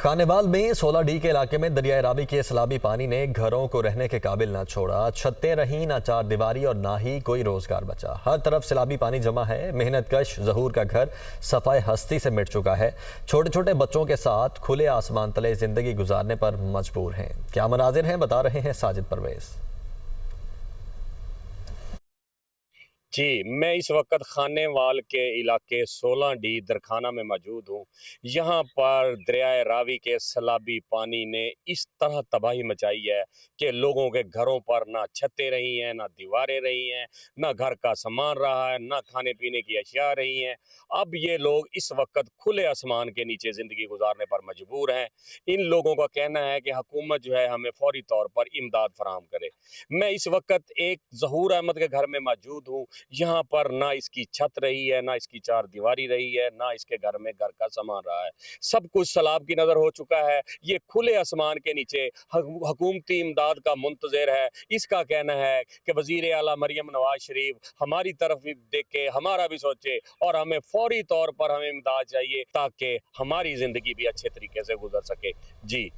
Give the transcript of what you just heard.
खानेवाल में 16D के इलाके में दरियाए रावी के सैलाबी पानी ने घरों को रहने के काबिल ना छोड़ा। छतें रहीं, ना चारदीवारी और ना ही कोई रोजगार बचा। हर तरफ सैलाबी पानी जमा है। मेहनतकश जहूर का घर सफाए हस्ती से मिट चुका है। छोटे छोटे बच्चों के साथ खुले आसमान तले जिंदगी गुजारने पर मजबूर हैं। क्या मनाजिर हैं, बता रहे हैं साजिद परवेज। जी, मैं इस वक़्त खानेवाल के इलाके 16D दरखाना में मौजूद हूँ। यहाँ पर दरियाए रावी के सैलाबी पानी ने इस तरह तबाही मचाई है कि लोगों के घरों पर ना छतें रही हैं, ना दीवारें रही हैं, ना घर का सामान रहा है, ना खाने-पीने की अशिया रही हैं। अब ये लोग इस वक़्त खुले आसमान के नीचे ज़िंदगी गुज़ारने पर मजबूर हैं। इन लोगों का कहना है कि हुकूमत जो है हमें फ़ौरी तौर पर इमदाद फ़राहम करे। मैं इस वक़्त एक ज़हूर अहमद के घर में मौजूद हूँ। यहाँ पर ना इसकी छत रही है, ना इसकी चारदीवारी रही है, ना इसके घर में घर का सामान रहा है। सब कुछ सैलाब की नज़र हो चुका है। ये खुले आसमान के नीचे हुकूमती इमदाद का मुंतज़िर है। इसका कहना है कि वज़ीर आला मरियम नवाज़ शरीफ हमारी तरफ भी देखे, हमारा भी सोचे और हमें फ़ौरी तौर पर हमें इमदाद चाहिए ताकि हमारी ज़िंदगी भी अच्छे तरीके से गुज़र सके। जी।